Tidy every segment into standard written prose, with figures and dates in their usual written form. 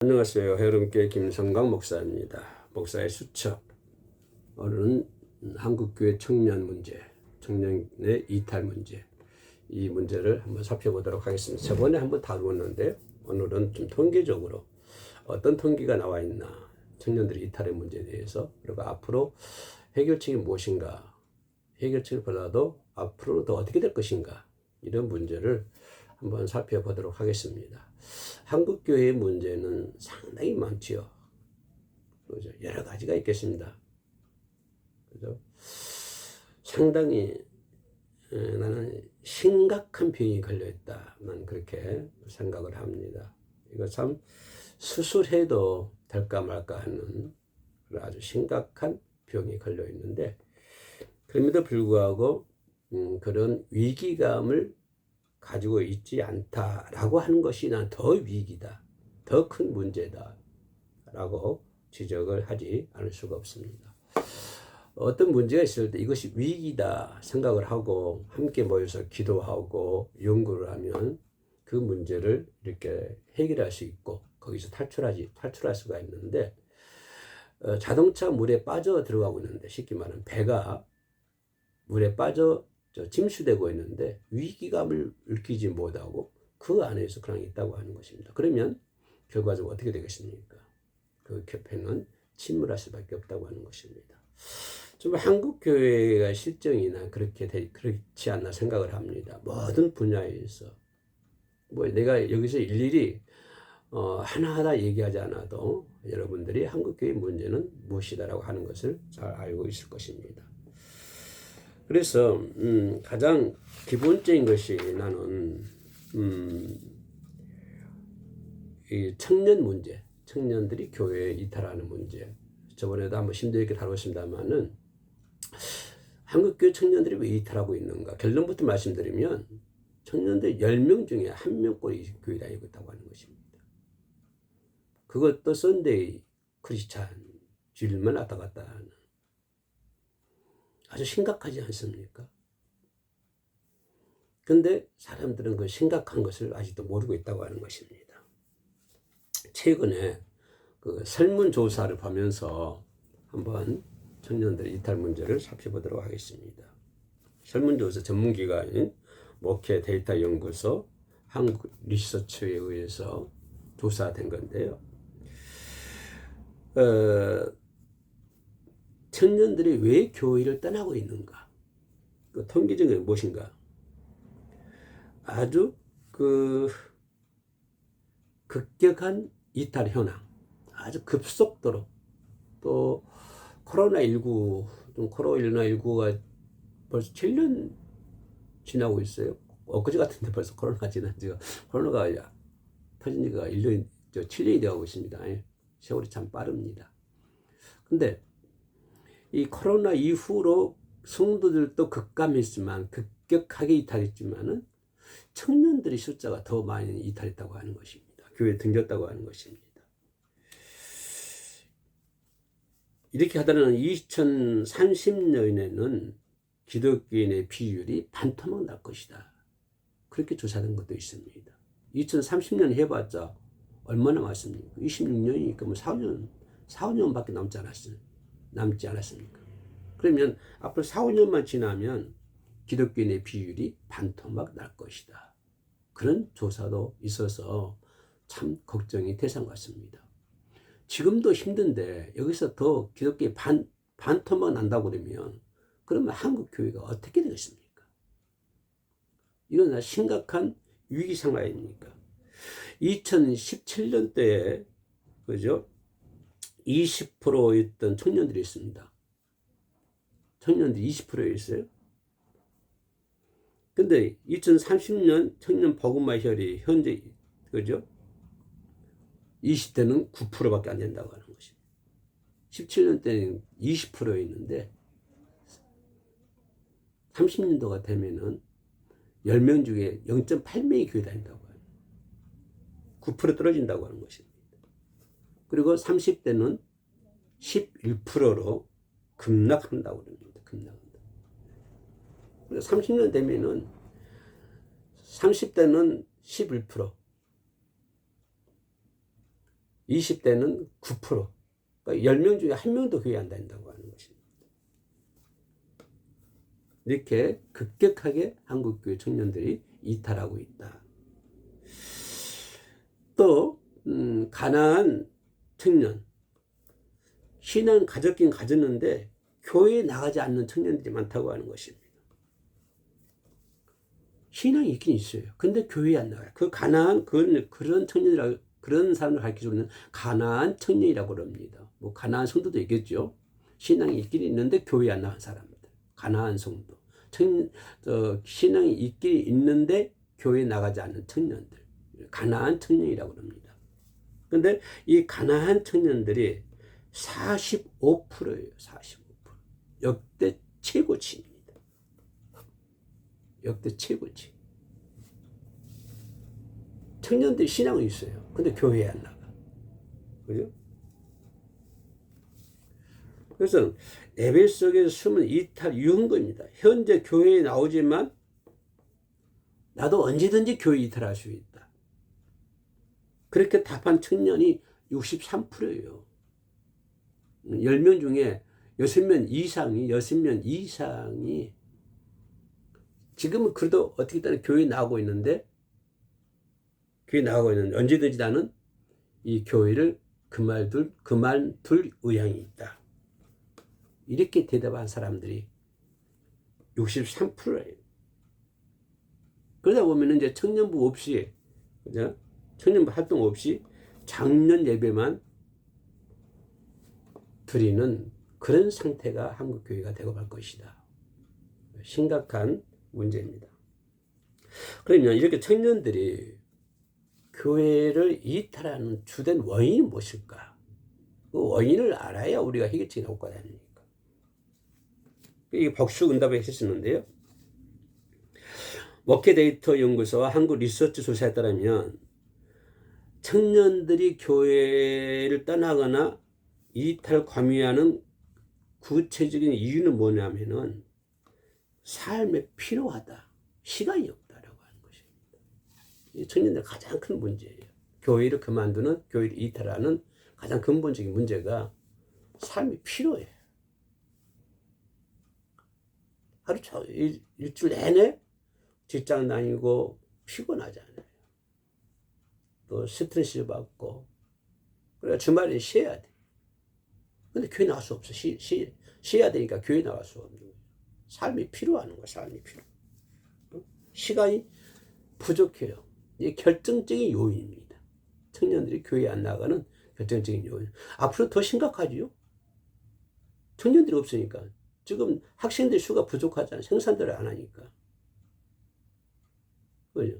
안녕하세요. 해름교회 김성강 목사입니다. 목사의 수첩. 오늘은 한국교회 청년 문제, 청년의 이탈 문제, 이 문제를 한번 살펴보도록 하겠습니다. 저번에 한번 다루었는데 오늘은 좀 통계적으로 어떤 통계가 나와 있나, 청년들의 이탈의 문제에 대해서, 그리고 앞으로 해결책이 무엇인가, 해결책보다도 앞으로 더 어떻게 될 것인가, 이런 문제를 한번 살펴보도록 하겠습니다. 한국교회의 문제는 상당히 많지요. 그죠? 여러 가지가 있겠습니다. 그죠? 상당히 나는 심각한 병이 걸려있다. 난 그렇게 생각을 합니다. 이거 참 수술해도 될까 말까 하는 아주 심각한 병이 걸려있는데, 그럼에도 불구하고 그런 위기감을 가지고 있지 않다라고 하는 것이 난 더 위기다, 더 큰 문제다 라고 지적을 하지 않을 수가 없습니다. 어떤 문제가 있을 때 이것이 위기다 생각을 하고 함께 모여서 기도하고 연구를 하면 그 문제를 이렇게 해결할 수 있고 거기서 탈출할 수가 있는데, 자동차 물에 빠져 들어가고 있는데, 쉽게 말하면 배가 물에 빠져 침수되고 있는데 위기감을 느끼지 못하고 그 안에서 그냥 있다고 하는 것입니다. 그러면 결과적으로 어떻게 되겠습니까? 그 배는 침몰할 수밖에 없다고 하는 것입니다. 좀 한국 교회가 실정이나 그렇지 않나 생각을 합니다. 모든 분야에서 뭐 내가 여기서 일일이 하나하나 얘기하지 않아도 여러분들이 한국 교회의 문제는 무엇이다라고 하는 것을 잘 알고 있을 것입니다. 그래서 가장 기본적인 것이 나는 이 청년 문제, 청년들이 교회에 이탈하는 문제. 저번에도 한번 심도 있게 다뤘습니다만은 한국교회 청년들이 왜 이탈하고 있는가? 결론부터 말씀드리면 청년들 10명 중에 1명꼴이 교회 다니고 있다고 하는 것입니다. 그것도 썬데이 크리스찬 주일만 왔다 갔다 하는, 아주 심각하지 않습니까? 근데 사람들은 그 심각한 것을 아직도 모르고 있다고 하는 것입니다. 최근에 그 설문조사를 보면서 한번 청년들의 이탈 문제를 살펴보도록 하겠습니다. 설문조사 전문기관인 목회 데이터 연구소 한국 리서치에 의해서 조사된 건데요. 청년들이 왜 교회를 떠나고 있는가? 그 통계적인 게 무엇인가? 아주 급격한 이탈 현황, 아주 급속도로, 또 코로나19가 벌써 7년 지나고 있어요. 엊그제 같은데 벌써 코로나가 지난 지가, 코로나가 터진 지가 7년이 되어가고 있습니다. 세월이 참 빠릅니다. 근데 이 코로나 이후로 성도들도 급격하게 이탈했지만은 청년들의 숫자가 더 많이 이탈했다고 하는 것입니다. 교회에 등졌다고 하는 것입니다. 이렇게 하다는 2030년에는 기독교인의 비율이 반토막 날 것이다, 그렇게 조사된 것도 있습니다. 2030년 해봤자 얼마나 많습니까? 26년이니까 뭐 4~5년밖에 남지 않았습니까? 그러면 앞으로 4~5년만 지나면 기독교인의 비율이 반토막 날 것이다, 그런 조사도 있어서 참 걱정이 대상 같습니다. 지금도 힘든데 여기서 더 기독교의 반토막 난다고 그러면 한국 교회가 어떻게 되겠습니까? 이건 심각한 위기 상황입니까? 2017년도에 그죠? 20%였던 청년들이 있습니다. 청년들이 20%였어요. 근데 2030년 청년 복음화 혈이 현재 그죠? 20대는 9%밖에 안 된다고 하는 것입니다. 17년 때는 20%였는데 30년도가 되면은 10명 중에 0.8명이 교회 다닌다고 해요. 9% 떨어진다고 하는 것입니다. 그리고 30대는 11%로 급락한다고 합니다. 급락한다. 그리고 30년 되면은 30대는 11%, 20대는 9%. 그러니까 10명 중에 1명도 교회 안 다닌다고 하는 것입니다. 이렇게 급격하게 한국교회 청년들이 이탈하고 있다. 또 가난한 청년, 신앙 가졌긴 가졌는데 교회에 나가지 않는 청년들이 많다고 하는 것입니다. 신앙이 있긴 있어요. 근데 교회에 안 나가요. 그 가난한 그런 청년이라고, 그런 사람을 가르쳐주는 가난한 청년이라고 그럽니다. 뭐 가난한 성도도 있겠죠. 신앙이 있긴 있는데 교회에 안 나간 사람들, 가난한 성도. 신앙이 있긴 있는데 교회에 나가지 않는 청년들, 가난한 청년이라고 합니다. 근데 이 가난한 청년들이 45%예요. 45%. 역대 최고치입니다. 역대 최고치. 청년들이 신앙은 있어요. 근데 교회에 안 나가. 그죠? 그래서 예배 속에서 숨은 이탈 유흥거입니다. 현재 교회에 나오지만 나도 언제든지 교회 이탈할 수 있다. 그렇게 답한 청년이 63%예요. 10명 중에 6명 이상이 지금은 그래도 어떻게 따라 교회에 나오고 있는데 언제든지 나는 이 교회를 그만둘 의향이 있다. 이렇게 대답한 사람들이 63%예요. 그러다 보면 이제 청년부 없이, 그죠? 청년부 활동 없이 작년 예배만 드리는 그런 상태가 한국교회가 되고 말 것이다. 심각한 문제입니다. 그러면 이렇게 청년들이 교회를 이탈하는 주된 원인이 무엇일까? 그 원인을 알아야 우리가 해결책이 나올 거 아닙니까? 이게 복수응답에 했었는데요. 워케데이터 연구소와 한국 리서치 조사에 따르면 청년들이 교회를 떠나거나 이탈 관여하는 구체적인 이유는 뭐냐면은 삶에 필요하다, 시간이 없다라고 하는 것입니다. 이 청년들 가장 큰 문제예요. 교회를 그만두는, 교회를 이탈하는 가장 근본적인 문제가 삶이 필요해요. 하루 종일 일주일 내내 직장 다니고 피곤하잖아요. 또 스트레스 받고, 그래 주말에 쉬어야 돼. 근데 교회 나갈 수 없어. 쉬어야 되니까 교회 나갈 수 없는 거예요. 삶이 필요한 거야. 삶이 필요. 시간이 부족해요. 이게 결정적인 요인입니다. 청년들이 교회 안 나가는 결정적인 요인. 앞으로 더 심각하지요. 청년들이 없으니까. 지금 학생들 수가 부족하잖아요. 생산들을 안 하니까. 그죠?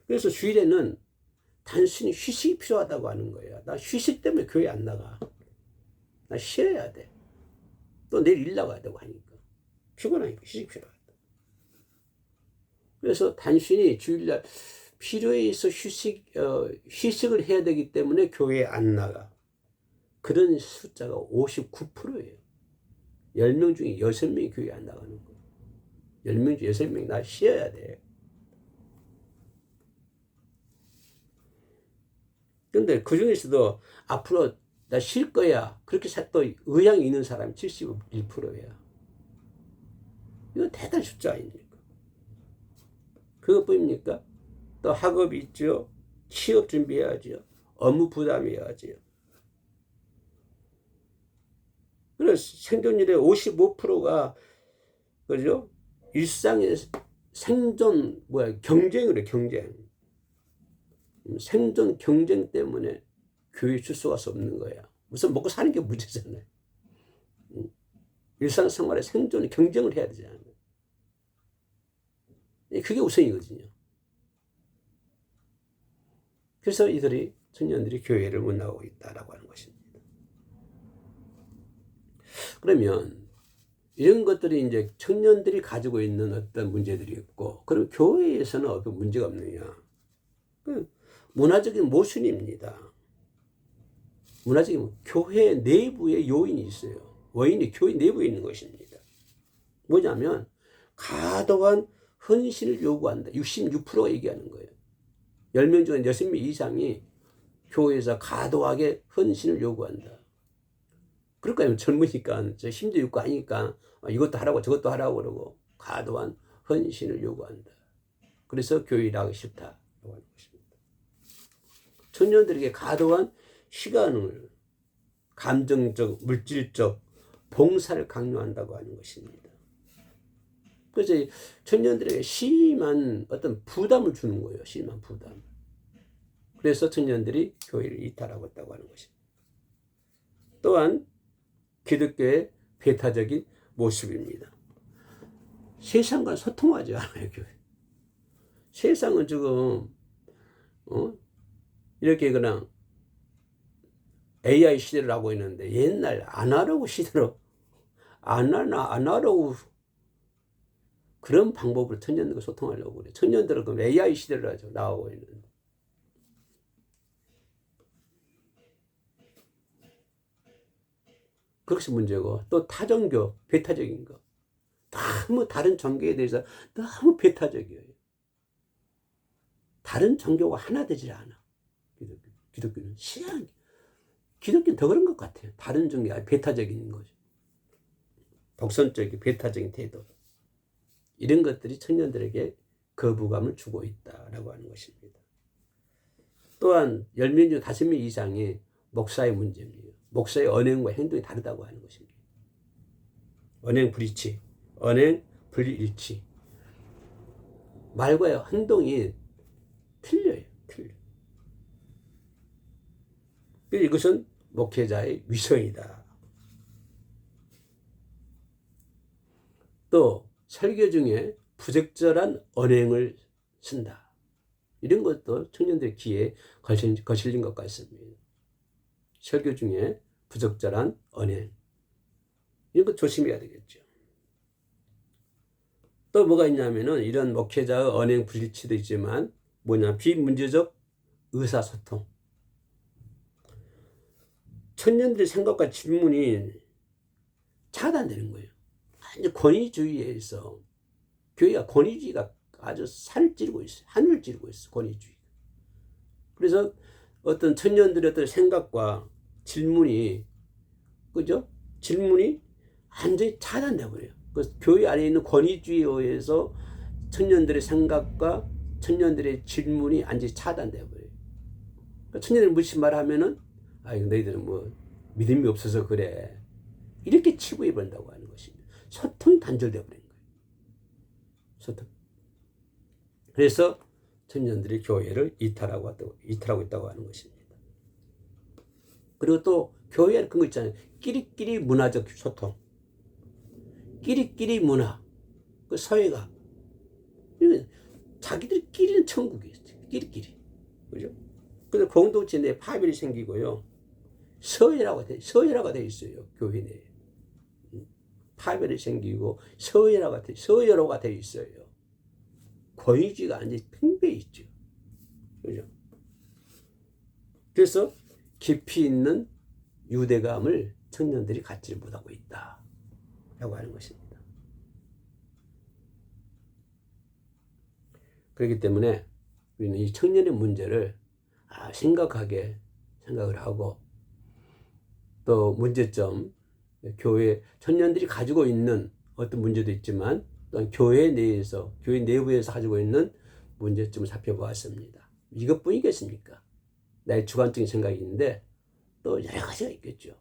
그래서 주일에는 단순히 휴식이 필요하다고 하는 거예요. 나 휴식 때문에 교회 안 나가. 나 쉬어야 돼. 또 내일 일 나가야 되고 하니까. 피곤하니까 휴식 필요하다. 그래서 단순히 주일날 필요해서 휴식을 해야 되기 때문에 교회에 안 나가. 그런 숫자가 59%예요. 10명 중에 6명이 교회 안 나가는 거예요. 10명 중에 6명이 나 쉬어야 돼. 근데 그 중에서도 앞으로 나 쉴 거야. 그렇게 또 의향이 있는 사람이 71%예요. 이건 대단한 숫자 아닙니까? 그것뿐입니까? 또 학업이 있죠. 취업 준비해야죠. 업무 부담해야죠. 그래서 생존율의 55%가 그죠? 일상의 생존 경쟁을 해. 경쟁. 생존 경쟁 때문에 교회 출석할 수 없는 거야. 우선 먹고 사는 게 문제잖아요. 일상생활에 생존 경쟁을 해야 되잖아요. 그게 우선이거든요. 그래서 청년들이 교회를 못 나가고 있다라고 하는 것입니다. 그러면 이런 것들이 이제 청년들이 가지고 있는 어떤 문제들이 있고, 그럼 교회에서는 어떤 문제가 없느냐? 문화적인 모순입니다. 문화적인 교회 내부에 요인이 있어요. 원인이 교회 내부에 있는 것입니다. 뭐냐면 과도한 헌신을 요구한다. 66%가 얘기하는 거예요. 10명 중에 6명 이상이 교회에서 과도하게 헌신을 요구한다. 그럴까요? 젊으니까 저 힘도 있고 하니까 이것도 하라고 저것도 하라고 그러고 과도한 헌신을 요구한다. 그래서 교회 일하기 싫다라고 하는 것입니다. 청년들에게 과도한 시간을 감정적, 물질적 봉사를 강요한다고 하는 것입니다. 그래서 청년들에게 심한 어떤 부담을 주는 거예요. 심한 부담. 그래서 청년들이 교회를 이탈하고 있다고 하는 것입니다. 또한 기독교의 배타적인 모습입니다. 세상과 소통하지 않아요, 교회. 세상은 지금 이렇게 그냥 AI 시대를 하고 있는데 옛날 아날로그 시대로 아날로그 그런 방법으로 청년들과 소통하려고 그래. 청년들은 그럼 AI 시대를 하죠. 나오고 있는데. 그것이 문제고 또 타종교, 배타적인 거. 너무 다른 종교에 대해서 너무 배타적이에요. 다른 종교가 하나 되질 않아. 기독교는 신앙. 기독교는 더 그런 것 같아요. 다른 종교, 배타적인 거죠. 독선적인 배타적인 태도. 이런 것들이 청년들에게 거부감을 주고 있다라고 하는 것입니다. 또한 10명 중 5명 이상이 목사의 문제입니다. 목사의 언행과 행동이 다르다고 하는 것입니다. 언행 불일치, 언행 불일치. 말과 행동이 틀려요. 이것은 목회자의 위선이다. 또 설교 중에 부적절한 언행을 쓴다. 이런 것도 청년들의 귀에 거슬린 것 같습니다. 설교 중에 부적절한 언행. 이런 거 조심해야 되겠죠. 또 뭐가 있냐면은 이런 목회자의 언행 불일치도 있지만 비문제적 의사소통. 청년들의 생각과 질문이 차단되는 거예요. 완전 권위주의에서 교회가 권위주의가 아주 산을 찌르고 있어요. 하늘을 찌르고 있어요. 권위주의. 그래서 어떤 청년들의 어떤 생각과 질문이 그죠? 질문이 완전히 차단돼 버려요. 그 교회 안에 있는 권위주의에 의해서 청년들의 생각과 청년들의 질문이 완전히 차단돼 버려요. 그러니까 청년들이 무슨 말하면은 너희들은 뭐 믿음이 없어서 그래. 이렇게 치부해 버린다고 하는 것입니다. 소통이 단절돼 버린 거예요. 소통. 그래서 청년들이 교회를 이탈하고 있다고 하는 것입니다. 그리고 또 교회에 그런 거 있잖아요. 끼리끼리 문화적 소통. 끼리끼리 문화. 그 사회가. 자기들끼리는 천국이에요. 끼리끼리. 그죠? 그래서 공동체 내에 파별이 생기고요. 서열화가 돼 있어요. 교회 내에. 파별이 생기고 서열화가 돼 있어요. 권위주의가 완전히 팽배해 있죠. 그죠? 그래서 깊이 있는 유대감을 청년들이 갖지 못하고 있다. 라고 하는 것입니다. 그렇기 때문에 우리는 이 청년의 문제를 심각하게 생각을 하고 또 문제점, 교회 청년들이 가지고 있는 어떤 문제도 있지만 또한 교회 내부에서 가지고 있는 문제점을 살펴보았습니다. 이것뿐이겠습니까? 나의 주관적인 생각이 있는데 또 여러 가지가 있겠죠.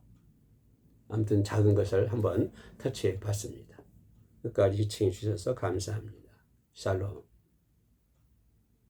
아무튼 작은 것을 한번 터치해 봤습니다. 끝까지 시청해 주셔서 감사합니다. 샬롬.